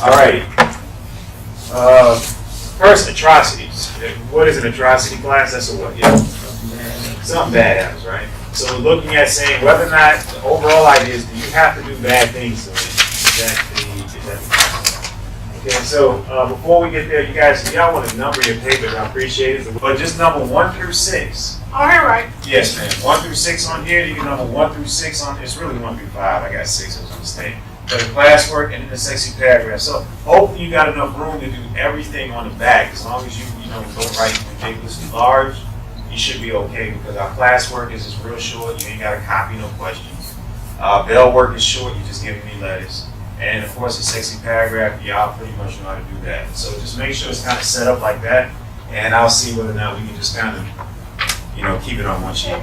All right. First, atrocities. What is an atrocity class? That's a what? Yeah. Something bad happens, right? So we're looking at saying whether or not the overall idea is, do you have to do bad things to win? Is that okay, so before we get there, you guys, if y'all want to number your papers, I appreciate it. But just number 1 through 6. All right. Yes, ma'am. 1 through 6 on here. You can number 1 through 6 on. It's really 1 through 5. I got 6. It was a mistake. But the classwork and then the sexy paragraph. So hopefully you got enough room to do everything on the back. As long as you don't write ridiculously large, you should be okay because our classwork is just real short. You ain't got to copy no questions. Bell work is short. You're just giving me letters. And of course, the sexy paragraph, y'all pretty much know how to do that. So just make sure it's kind of set up like that, and I'll see whether or not we can just kind of, keep it on one sheet.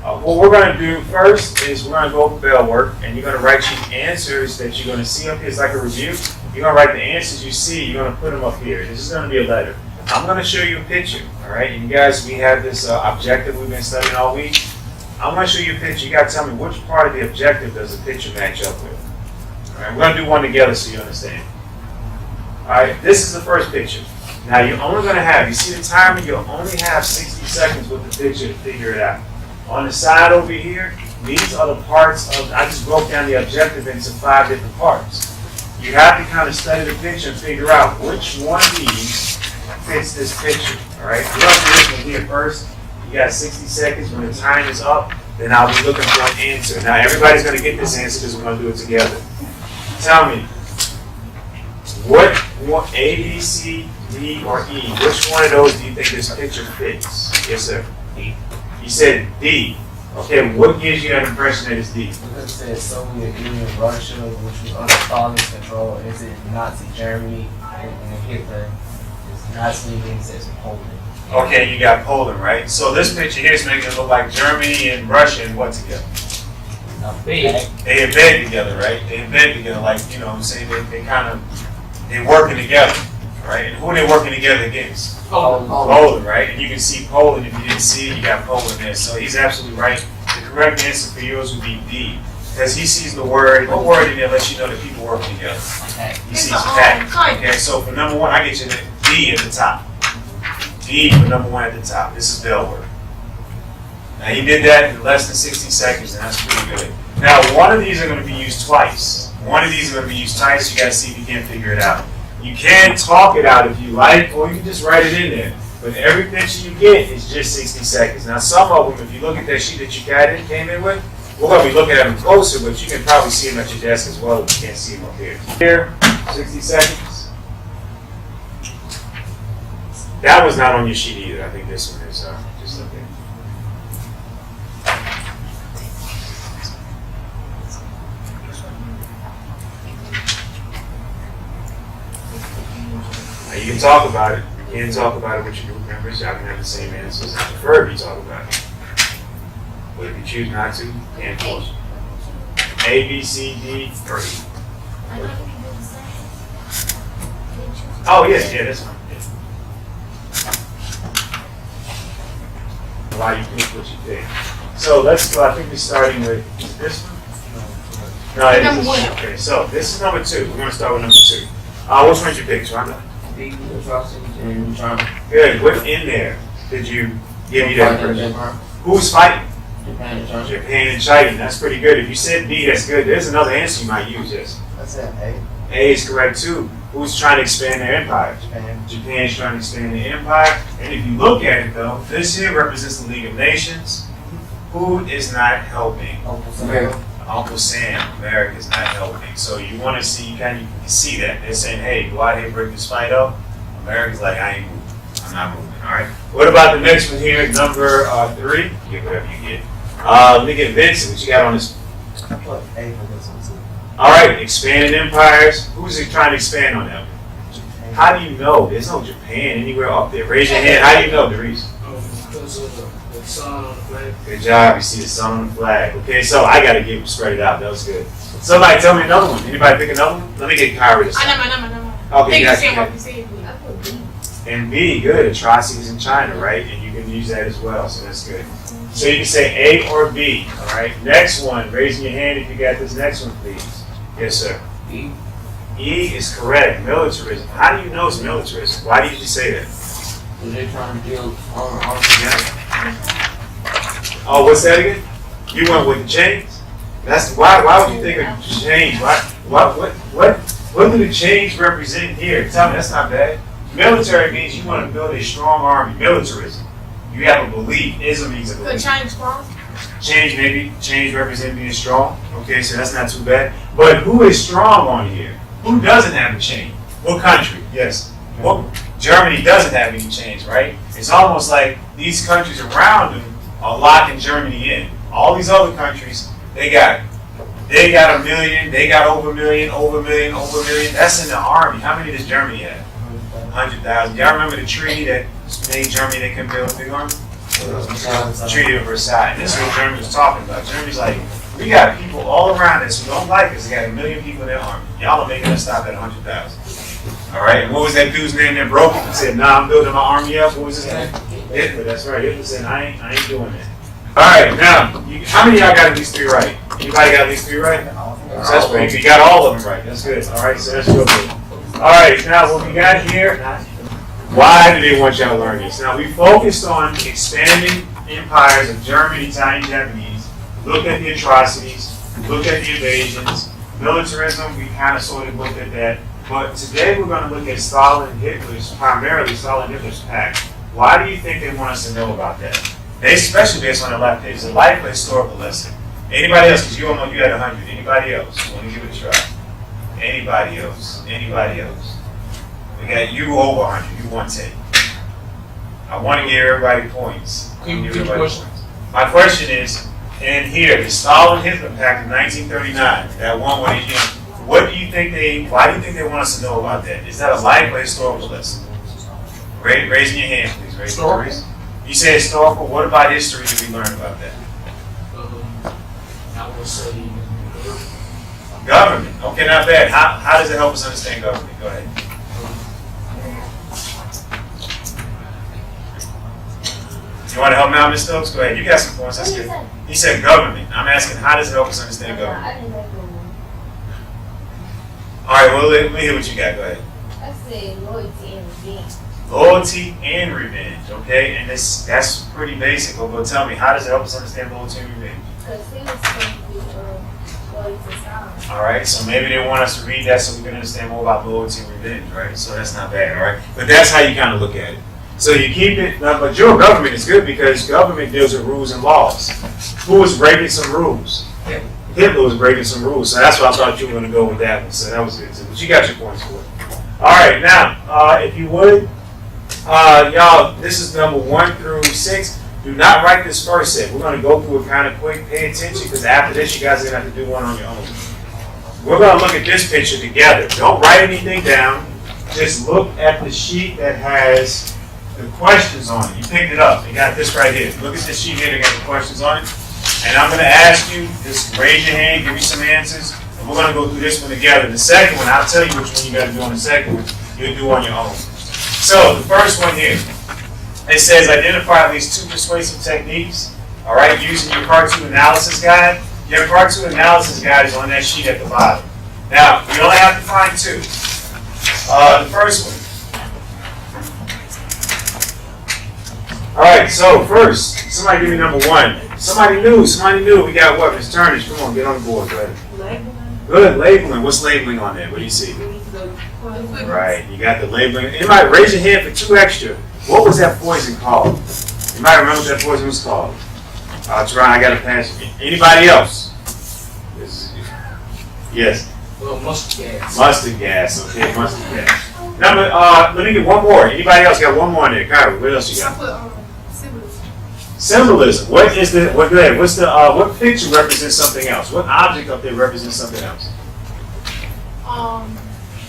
What we're going to do first is we're going to go over bell work, and you're going to write your answers that you're going to see up here. It's like a review. You're going to write the answers you see. You're going to put them up here. This is going to be a letter. I'm going to show you a picture, all right? And you guys, we have this objective we've been studying all week. I'm going to show you a picture. You got to tell me which part of the objective does the picture match up with. All right, we're going to do one together so you understand. All right, this is the first picture. Now, you're only going to have, you see the timer, you'll only have 60 seconds with the picture to figure it out. On the side over here, these are the parts of, I just broke down the objective into 5 different parts. You have to kind of study the picture and figure out which one of these fits this picture. All right, we're going to do this one here first. You got 60 seconds. When the time is up, then I'll be looking for an answer. Now, everybody's going to get this answer because we're going to do it together. Tell me, what A, B, C, D, or E, which one of those do you think this picture fits? Yes, sir. D. You said D. Okay, what gives you that impression that it's D? Because it says Soviet Union, Russia, which was under Stalin's control, and it said Nazi Germany, and Hitler is Nazi, and it says Poland. Okay, you got Poland, right? So this picture here is making it look like Germany and Russia and what together? They in bed together, right? They in bed together, like, say they're working together, right? And who are they working together against? Poland, right? And you can see Poland. If you didn't see it, you got Poland there. So he's absolutely right. The correct answer for yours would be D. Because he sees the word, what word in there lets you know that people working together? He sees attack. Okay, so for number 1, I get you the D at the top. D for number 1 at the top. This is bell work. Now he did that in less than 60 seconds, and that's pretty good. Now one of these are going to be used twice. One of these are going to be used twice. You got to see if you can't figure it out. You can talk it out if you like, or you can just write it in there. But every picture you get is just 60 seconds. Now some of them, if you look at that sheet that you came in with, we're going to be looking at them closer, but you can probably see them at your desk as well if you can't see them up here. Here, 60 seconds. That was not on your sheet either. I think this one is just up there. Now you can talk about it. You can talk about it with your group members. Y'all can have the same answers. I prefer if you talk about it. But if you choose not to, you can't force it. A, B, C, D, or E. Oh, yeah, that's fine. Why you pick what you pick. So let's go. I think we're starting with this one. No, it is. Okay, so this is number 2. We're going to start with number 2. Which one did you pick, China? Good. What in there did you give you that impression? Who's fighting? Japan and China. That's pretty good. If you said D, that's good. There's another answer you might use. Yes. I said A. A is correct too. Who's trying to expand their empire? Japan's trying to expand their empire. And if you look at it though, this here represents the League of Nations. Who is not helping? Uncle Sam. America is not helping. So you want to see, you can see that. They're saying, hey, go out here and break this fight up. America's like, I ain't moving. I'm not moving. All right. What about the next one here, number 3? Get whatever you get. Let me get Vincent. What you got on this? All right, expanded empires. Who's he trying to expand on them? How do you know? There's no Japan anywhere up there. Raise your hand. How do you know, Darius? Because of the sun on the flag. Good job. You see the sun on the flag. Okay, so I got to spread it out. That was good. Somebody tell me another one. Anybody pick another one? Let me get Kyrie to say. Okay, and B, good. Atrocities in China, right? And you can use that as well, so that's good. So you can say A or B, all right? Next one, raising your hand if you got this next one, please. Yes, sir. B. E is correct. Militarism. How do you know it's militarism? Why did you say that? So they're trying to build army. Oh, what's that again? You went with the chains? That's why. Why would you think of chains? What do the chains represent here? Tell me, that's not bad. Military means you want to build a strong army. Militarism. You have a belief. Ism means a belief. Change strong. Change represent being strong. Okay, so that's not too bad. But who is strong on here? Who doesn't have a chain? What country? Yes. Well, Germany doesn't have any chains, right? It's almost like these countries around them are locking Germany in. All these other countries, they got a million, they got over a million, over a million, over a million. That's in the army. How many does Germany have? 100,000. Y'all remember the treaty that made Germany they couldn't build a big army? Treaty of Versailles. And this is what Germany was talking about. Germany's like, we got people all around us who don't like us. They got a million people in their army. Y'all are making us stop at 100,000. All right. And what was that dude's name that broke it and said, "Nah, I'm building my army up"? What was his name? Hitler. That's right. Hitler said, "I ain't doing that." All right. Now, how many of y'all got at least 3 right? Anybody got at least 3 right? So that's pretty good. You got all of them right. That's good. All right. So that's real good. All right. Now, what we got here. Why do they want y'all to learn this? Now, we focused on expanding empires of German, Italian, Japanese. Look at the atrocities. Look at the invasions. Militarism, we kind of sort of looked at that. But today we're going to look at primarily Stalin Hitler's pact. Why do you think they want us to know about that? They especially based on the left page. It's a life historical lesson. Anybody else? Because you all know you had 100. Anybody else? Want to give it a try? Anybody else? Anybody else? We got you over 100. You 110. I want to give everybody points. My question is, in here, the Stalin-Hitler Pact of 1939, that one where why do you think they want us to know about that? Is that a life or historical lesson? Raising your hand, please. Raise your hand. You say historical. What about history did we learn about that? I would say Government. Okay, not bad. How does it help us understand government? Go ahead. You want to help me out, Ms. Stokes? Go ahead. You got some points. That's good. He said government. I'm asking, how does it help us understand government? All right, well, let me hear what you got. Go ahead. I say loyalty and revenge. Loyalty and revenge, okay? And that's pretty basic. But tell me, how does it help us understand loyalty and revenge? Because he was supposed to be loyal to Stalin. All right, so maybe they want us to read that so we can understand more about loyalty and revenge, right? So that's not bad, all right? But that's how you kind of look at it. So you keep it, but your government is good because government deals with rules and laws. Who was breaking some rules? Hitler was breaking some rules, so that's why I thought you were going to go with that one. So that was good too. But you got your points for it. All right, now, if you would, y'all, this is number 1 through 6. Do not write this first set. We're going to go through it kind of quick. Pay attention because after this, you guys are going to have to do one on your own. We're going to look at this picture together. Don't write anything down. Just look at the sheet that has the questions on it. You picked it up. You got this right here. Look at this sheet here that got the questions on it. And I'm going to ask you, just raise your hand, give me some answers, and we're going to go through this one together. The second one, I'll tell you which one you got to do on the second one. You'll do on your own. So, the first one here, it says identify at least 2 persuasive techniques, all right, using your part 2 analysis guide. Your part 2 analysis guide is on that sheet at the bottom. Now, you only have to find 2. The first one. All right, so first, somebody give me number 1. Somebody new. We got what? Ms. Turnish, come on, get on the board. Go ahead. Labeling. Good, labeling. What's labeling on there? What do you see? Right, you got the labeling. Anybody raise your hand for 2 extra. What was that poison called? Anybody remember what that poison was called? Teron, I got to pass you. Anybody else? Yes. well, mustard gas. Mustard gas, okay, mustard gas. Number, let me get one more. Anybody else got one more in there? Kyra, what else you got? Symbolism. What is the, what, go ahead, what's the, what picture represents something else? What object up there represents something else? Hold on.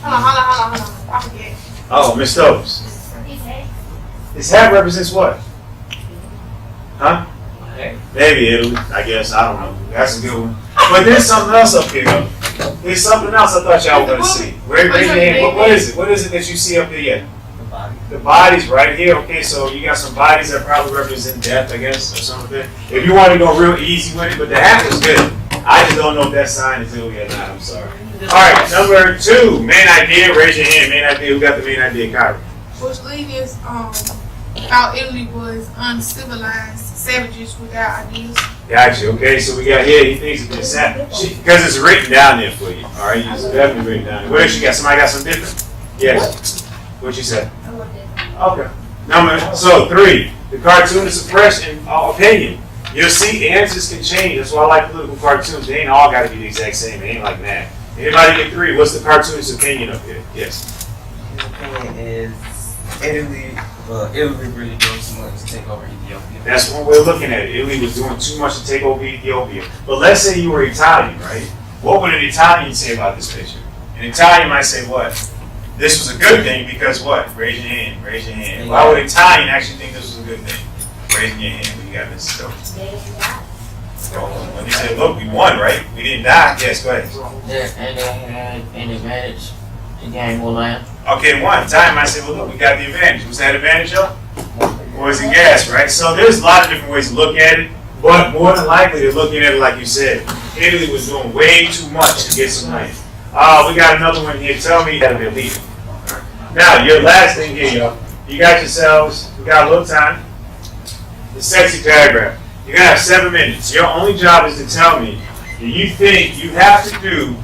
I forget. Oh, Miss Stokes. His hat represents what? Huh? Maybe Italy, I guess. I don't know. That's a good one. But there's something else up here, though. There's something else I thought y'all were going to see. Raise your hand. What is it? What is it that you see up there yet? The body. The body's right here. Okay, so you got some bodies that probably represent death, I guess, or something. If you want to go real easy with it, but the hat was good. I just don't know if that sign is Italy or not. I'm sorry. Alright, number 2, main idea, raise your hand. Main idea, who got the main idea, Kyrie? Mussolini is how Italy was uncivilized savages without ideas. Gotcha, okay, so we got here, he thinks it's because it's written down there for you. Alright, it's definitely written down there. What else you got? Somebody got something different? Yes. What you said? Okay. So 3, the cartoon is a fresh opinion. You'll see answers can change. That's why I like political cartoons. They ain't all got to be the exact same. They ain't like that. Anybody get 3? What's the cartoonist's opinion up here? Yes. His opinion is Italy really doing too much to take over Ethiopia. That's one way of looking at it. Italy was doing too much to take over Ethiopia. But let's say you were Italian, right? What would an Italian say about this picture? An Italian might say what? This was a good thing because what? Raise your hand. Raise your hand. Why would an Italian actually think this was a good thing? Raising your hand when you got Mrs. Stokes. When they said, look, we won, right? We didn't die. Yes, go ahead. And they had an advantage to gain more land. Okay, one time I said, well, look, we got the advantage. Was that advantage, y'all? Or is it gas, right? So there's a lot of different ways to look at it, but more than likely they're looking at it like you said. Italy was doing way too much to get some land. We got another one here. Tell me that they're leaving. Now, your last thing here, y'all. You got yourselves, we got a little time. The sexy paragraph. You're going to have 7 minutes. Your only job is to tell me that you think you have to do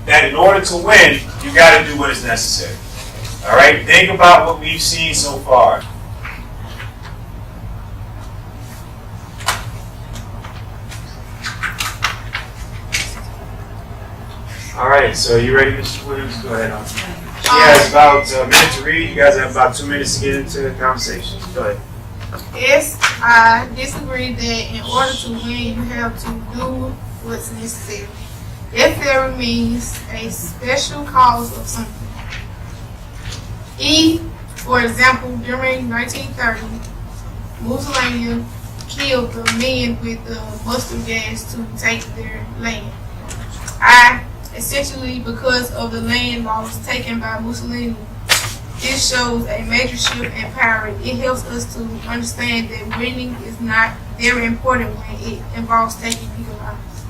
that in order to win, you got to do what is necessary. All right? Think about what we've seen so far. All right, so you ready, Mr. Williams? Go ahead. She has about a minute to read. You guys have about 2 minutes to get into the conversation. Go ahead. Yes, I disagree that in order to win, you have to do what's necessary. Necessary means a special cause of something. For example, during 1930, Mussolini killed the men with the mustard gas to take their land. Essentially because of the land laws taken by Mussolini. This shows a major shift in power. It helps us to understand that winning is not very important when it involves taking people's lives.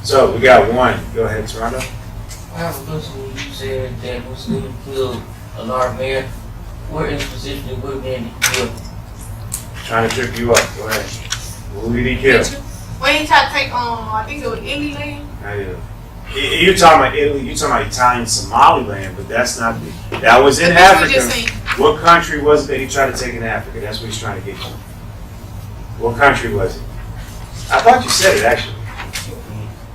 So we got 1. Go ahead, Toronto. I have a question when you said that Mussolini killed a lot of men. Where in position would have been killed? Trying to trip you up. Go ahead. Who did he kill? When he tried to take I think it was Italy land. You're talking about Italy, you're talking about Italian Somaliland, but that's not that was in Africa. What country was it that he tried to take in Africa? That's what he's trying to get to. What country was it? I thought you said it actually.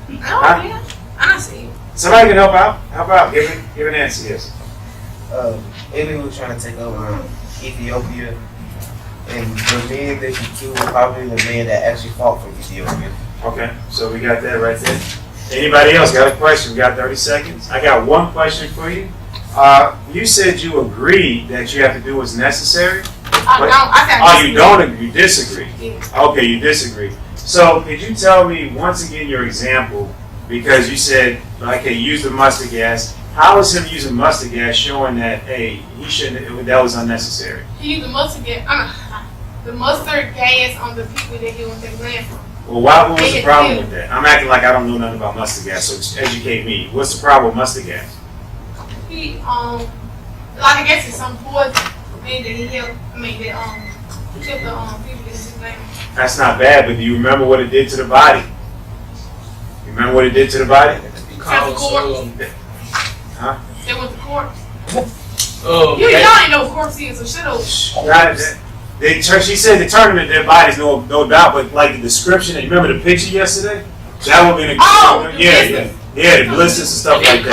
Yeah. I see it. Somebody can help out? Help out. Give an answer, yes. Italy was trying to take over Ethiopia, and the men that he killed were probably the men that actually fought for Ethiopia. Okay, so we got that right there. Anybody else got a question? We got 30 seconds. I got one question for you. You said you agree that you have to do what's necessary. You don't agree. You disagree. Yeah. Okay, you disagree. So could you tell me once again your example? Because you said, okay, use the mustard gas. How is him using mustard gas showing that, hey, he shouldn't? That was unnecessary. He used the mustard gas. The mustard gas on the people that he was taking land from. Well, what was the problem with that? I'm acting like I don't know nothing about mustard gas, so educate me. What's the problem with mustard gas? He I guess it's some poison man that he helped. He killed the people that took land. That's not bad, but do you remember what it did to the body? You remember what it did to the body? Huh? They went to court. Oh, Y'all ain't know what corpse is, so shut up. She said the tournament, their bodies, no doubt, but like the description, and you remember the picture yesterday? That would be the the blisters and stuff like that.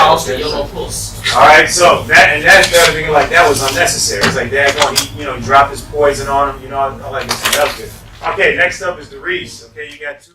All right, so that's better thinking like that was unnecessary. It's like that one, he dropped his poison on him, all that good stuff. That's good. Okay, next up is the Reese. Okay, you got 2.